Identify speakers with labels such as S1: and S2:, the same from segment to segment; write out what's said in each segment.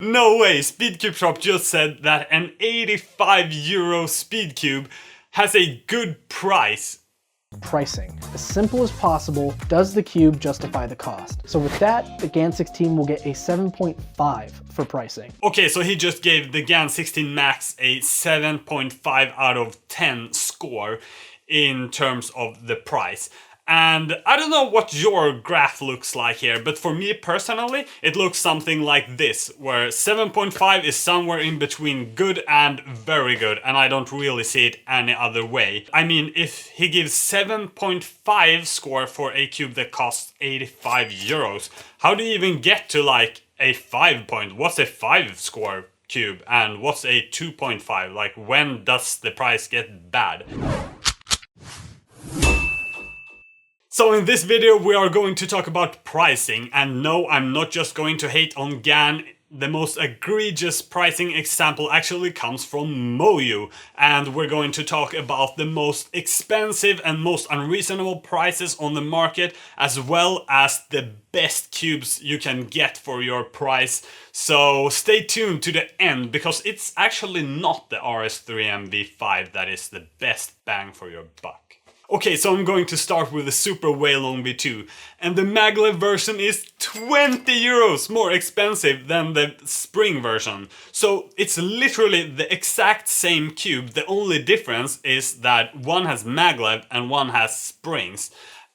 S1: No way, Speedcube Shop just said that an 85 euro Speedcube has a good price.
S2: Pricing. As simple as possible, does the cube justify the cost? So with that, the GAN 16 will get a 7.5 for pricing.
S1: Okay, so he just gave the GAN 16 Max a 7.5 out of 10 score in terms of the price. And I don't know what your graph looks like here, but for me personally, it looks something like this, where 7.5 is somewhere in between good and very good, and I don't really see it any other way. I mean, if he gives 7.5 score for a cube that costs 85 euros, how do you even get to like a 5 point? What's a 5 score cube and what's a 2.5? Like, when does the price get bad? So in this video we are going to talk about pricing, and no, I'm not just going to hate on GAN. The most egregious pricing example actually comes from Moyu, and we're going to talk about the most expensive and most unreasonable prices on the market, as well as the best cubes you can get for your price. So stay tuned to the end, because it's actually not the RS3M V5 that is the best bang for your buck. Okay, so I'm going to start with the Super Waylong V2, and the maglev version is 20 euros more expensive than the spring version. So it's literally the exact same cube, the only difference is that one has maglev and one has springs.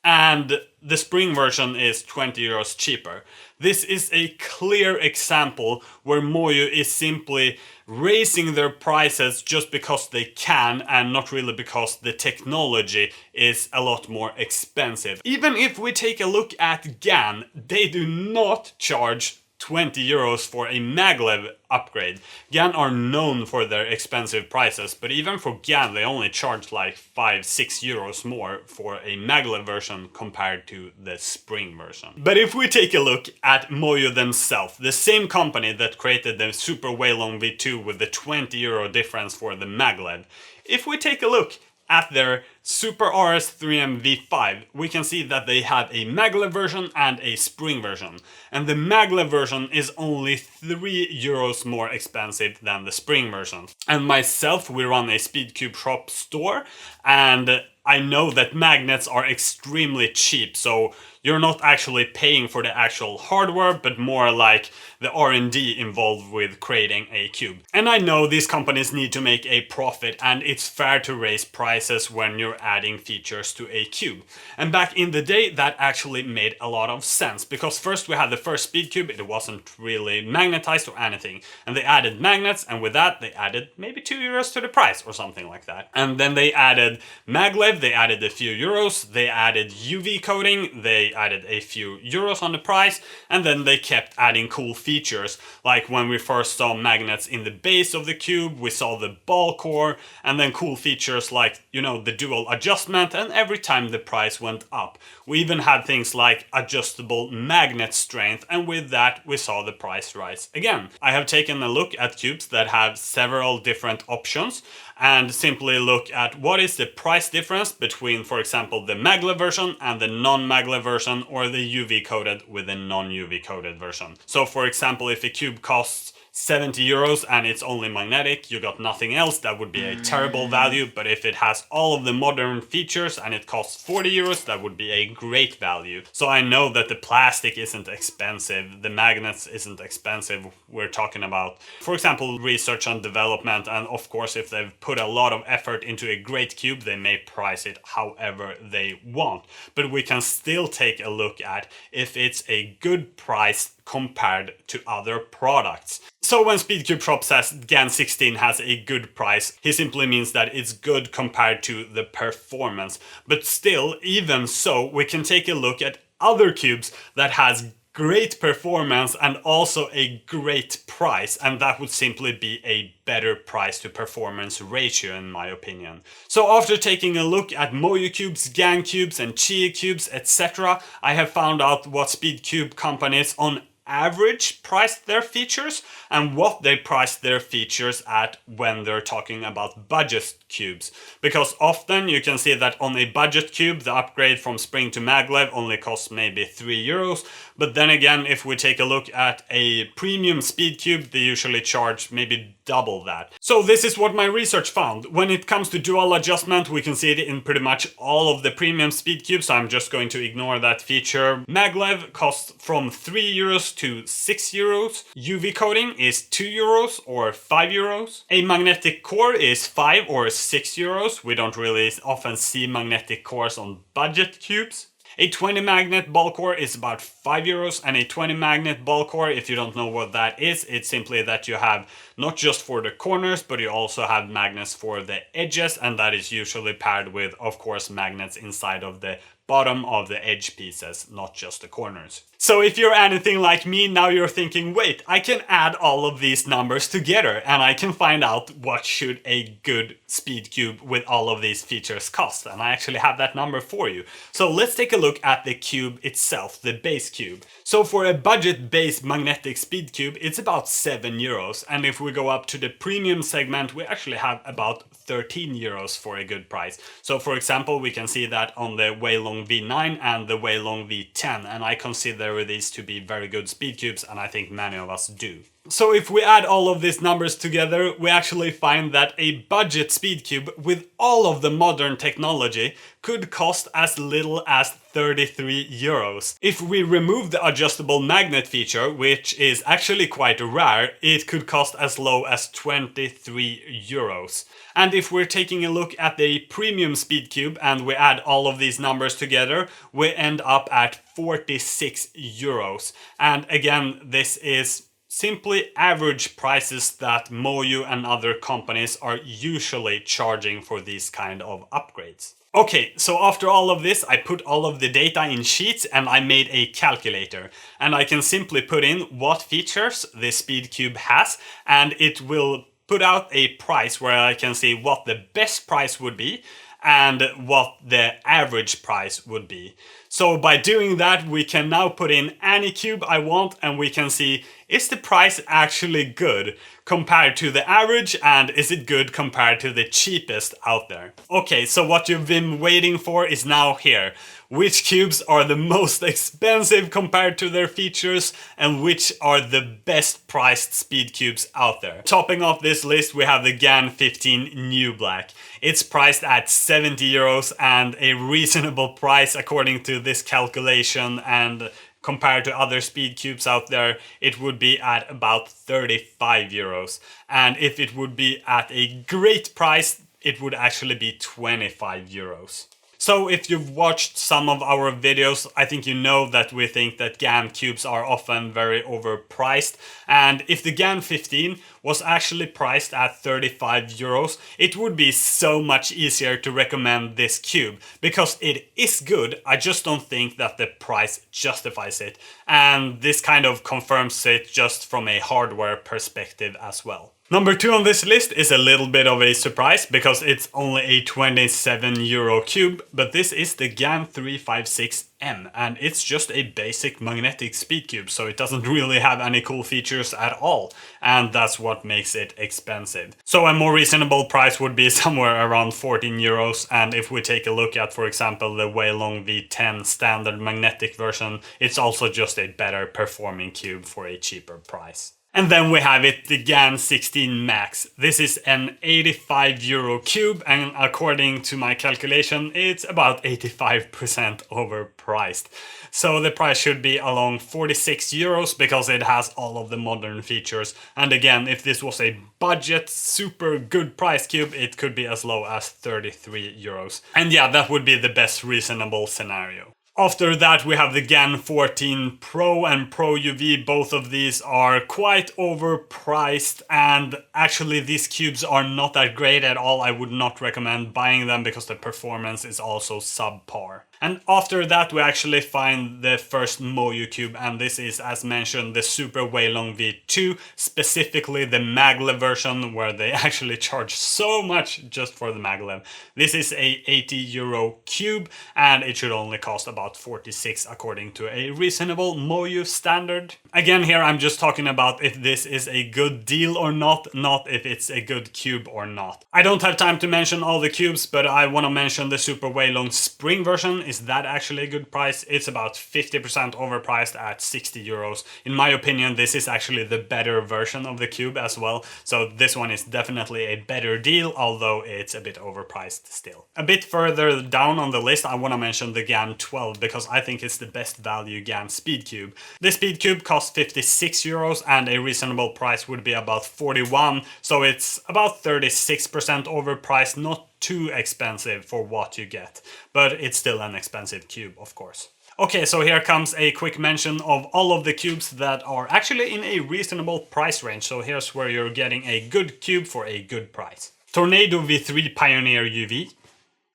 S1: And the spring version is 20 euros cheaper. This is a clear example where Moyu is simply raising their prices just because they can, and not really because the technology is a lot more expensive. Even if we take a look at GAN, they do not charge 20 euros for a maglev upgrade. GAN are known for their expensive prices, but even for GAN they only charge like 5-6 euros more for a maglev version compared to the spring version. But if we take a look at Moyu themselves, the same company that created the Super Waylong V2 with the 20 euro difference for the maglev, if we take a look at their Super RS3M V5, we can see that they have a maglev version and a spring version. And the maglev version is only 3 euros more expensive than the spring version. And myself, we run a Speedcube Shop store, and I know that magnets are extremely cheap, so you're not actually paying for the actual hardware, but more like the R&D involved with creating a cube. And I know these companies need to make a profit, and it's fair to raise prices when you're adding features to a cube. And back in the day, that actually made a lot of sense, because first we had the first Speedcube, it wasn't really magnetized or anything, and they added magnets, and with that they added maybe 2 euros to the price or something like that. And then they added maglev, they added a few euros, they added UV coating, they added a few euros on the price, and then they kept adding cool features, like when we first saw magnets in the base of the cube, we saw the ball core, and then cool features like, you know, the dual adjustment, and every time the price went up. We even had things like adjustable magnet strength, and with that we saw the price rise again. I have taken a look at cubes that have several different options, and simply look at what is the price difference between, for example, the maglev version and the non-maglev version, or the UV coated with the non-UV coated version. So for example, if a cube costs 70 euros and it's only magnetic, you got nothing else, that would be a terrible value. But if it has all of the modern features and it costs 40 euros, that would be a great value. So I know that the plastic isn't expensive, the magnets isn't expensive. We're talking about, for example, research and development, and of course if they've put a lot of effort into a great cube, they may price it however they want. But we can still take a look at if it's a good price compared to other products. So when Speedcube Shop says GAN 16 has a good price, he simply means that it's good compared to the performance. But still, even so, we can take a look at other cubes that has great performance and also a great price, and that would simply be a better price to performance ratio in my opinion. So after taking a look at Moyu cubes, GAN cubes and Chia cubes, etc., I have found out what Speedcube companies on average priced their features and what they priced their features at when they're talking about budget cubes. Because often you can see that on a budget cube, the upgrade from spring to maglev only costs maybe €3. But then again, if we take a look at a premium speed cube, they usually charge maybe double that. So this is what my research found. When it comes to dual adjustment, we can see it in pretty much all of the premium speed cubes, so I'm just going to ignore that feature. Maglev costs from €3 to €6. UV coating is €2 or €5. A magnetic core is €5 or €6. We don't really often see magnetic cores on budget cubes. A 20 magnet ball core is about €5, and a 20 magnet ball core, if you don't know what that is, it's simply that you have not just for the corners, but you also have magnets for the edges, and that is usually paired with, of course, magnets inside of the bottom of the edge pieces, not just the corners. So if you're anything like me, now you're thinking, wait, I can add all of these numbers together and I can find out what should a good speed cube with all of these features cost. And I actually have that number for you. So let's take a look at the cube itself, the base cube. So for a budget base magnetic speed cube, it's about €7. And if we go up to the premium segment, we actually have about €13 for a good price. So for example, we can see that on the Weilong V9 and the Weilong V10, and I consider these to be very good speed cubes, and I think many of us do. So if we add all of these numbers together, we actually find that a budget speed cube with all of the modern technology could cost as little as €33. If we remove the adjustable magnet feature, which is actually quite rare, it could cost as low as €23. And if we're taking a look at the premium speed cube and we add all of these numbers together, we end up at €46. And again, this is simply average prices that Moyu and other companies are usually charging for these kind of upgrades. Okay, so after all of this, I put all of the data in sheets and I made a calculator. And I can simply put in what features the speed cube has, and it will put out a price where I can see what the best price would be and what the average price would be. So by doing that, we can now put in any cube I want and we can see, is the price actually good compared to the average, and is it good compared to the cheapest out there? Okay, so what you've been waiting for is now here. Which cubes are the most expensive compared to their features and which are the best priced speed cubes out there? Topping off this list, we have the GAN 15 New Black. It's priced at €70 and a reasonable price according to this calculation, and compared to other speed cubes out there, it would be at about €35. And if it would be at a great price, it would actually be €25. So if you've watched some of our videos, I think you know that we think that GAN cubes are often very overpriced. And if the GAN 15 was actually priced at €35, it would be so much easier to recommend this cube. Because it is good, I just don't think that the price justifies it. And this kind of confirms it just from a hardware perspective as well. Number 2 on this list is a little bit of a surprise because it's only a €27 cube, but this is the GAN 356M, and it's just a basic magnetic speed cube, so it doesn't really have any cool features at all, and that's what makes it expensive. So a more reasonable price would be somewhere around €14, and if we take a look at, for example, the Weilong V10 standard magnetic version, it's also just a better performing cube for a cheaper price. And then we have it, the GAN 16 Max. This is an €85 cube, and according to my calculation, it's about 85% overpriced. So the price should be along €46 because it has all of the modern features. And again, if this was a budget, super good price cube, it could be as low as €33. And yeah, that would be the best reasonable scenario. After that, we have the GAN 14 Pro and Pro UV. Both of these are quite overpriced, and actually these cubes are not that great at all. I would not recommend buying them because the performance is also subpar. And after that we actually find the first Moyu cube, and this is, as mentioned, the Super Weilong V2, specifically the maglev version, where they actually charge so much just for the maglev. This is a €80 cube, and it should only cost about 46 according to a reasonable Moyu standard. Again, here I'm just talking about if this is a good deal or not if it's a good cube or not. I don't have time to mention all the cubes, but I want to mention the Super Weilong spring version. Is that actually a good price? It's about 50% overpriced at €60. In my opinion, this is actually the better version of the cube as well, so this one is definitely a better deal, although it's a bit overpriced still. A bit further down on the list, I want to mention the GAN 12 because I think it's the best value GAN Speedcube. The Speedcube costs €56 and a reasonable price would be about 41, so it's about 36% overpriced, not too expensive for what you get, but it's still an expensive cube, of course. Okay, so here comes a quick mention of all of the cubes that are actually in a reasonable price range. So here's where you're getting a good cube for a good price. Tornado V3 Pioneer UV,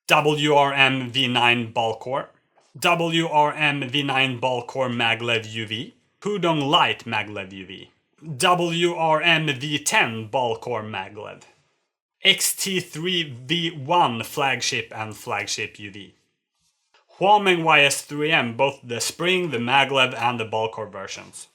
S1: WRM V9 Ballcore, WRM V9 Ballcore Maglev UV, Pudong Light Maglev UV, WRM V10 Ballcore Maglev, XT3 V1 Flagship and Flagship UV, Huameng YS3M, both the spring, the maglev and the Ballcore versions.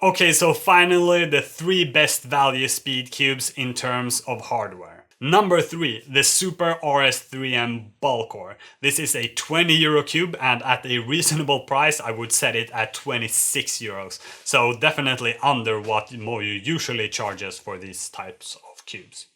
S1: Okay, so finally the 3 best value speed cubes in terms of hardware. Number 3, the Super RS3M Ballcore. This is a €20 cube, and at a reasonable price I would set it at €26. So definitely under what Moyu usually charges for these types of cubes.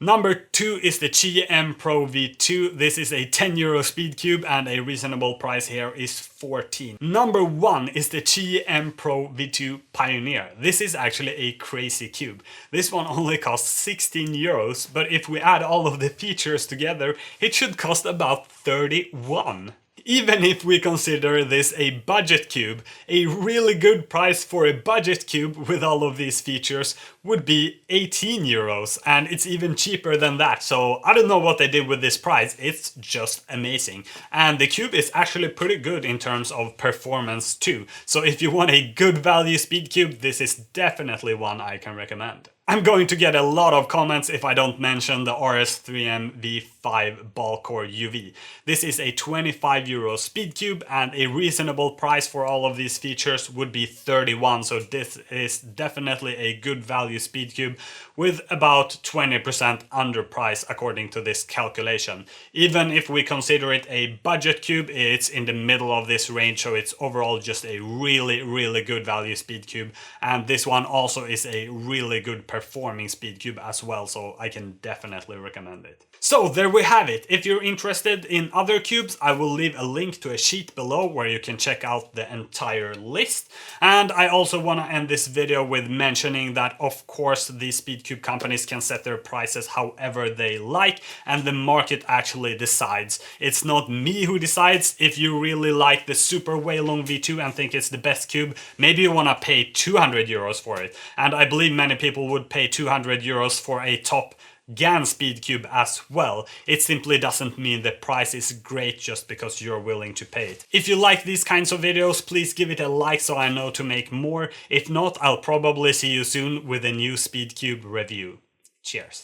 S1: Number 2 is the Qi M Pro V2. This is a €10 speed cube and a reasonable price here is 14. Number 1 is the Qi M Pro V2 Pioneer. This is actually a crazy cube. This one only costs €16, but if we add all of the features together, it should cost about 31. Even if we consider this a budget cube, a really good price for a budget cube with all of these features would be €18, and it's even cheaper than that. So I don't know what they did with this price, it's just amazing. And the cube is actually pretty good in terms of performance too. So if you want a good value speed cube, this is definitely one I can recommend. I'm going to get a lot of comments if I don't mention the RS3M V5 Ballcore UV. This is a €25 speed cube, and a reasonable price for all of these features would be 31, so this is definitely a good value speed cube with about 20% underpriced according to this calculation. Even if we consider it a budget cube, it's in the middle of this range, so it's overall just a really good value speed cube, and this one also is a really good performing speed cube as well, so I can definitely recommend it. So there we have it. If you're interested in other cubes, I will leave a link to a sheet below where you can check out the entire list. And I also want to end this video with mentioning that of course these Speedcube companies can set their prices however they like, and the market actually decides. It's not me who decides. If you really like the Super Weilong V2 and think it's the best cube, maybe you want to pay €200 for it. And I believe many people would pay €200 for a top GAN Speedcube as well. It simply doesn't mean the price is great just because you're willing to pay it. If you like these kinds of videos, please give it a like so I know to make more. If not, I'll probably see you soon with a new Speedcube review. Cheers.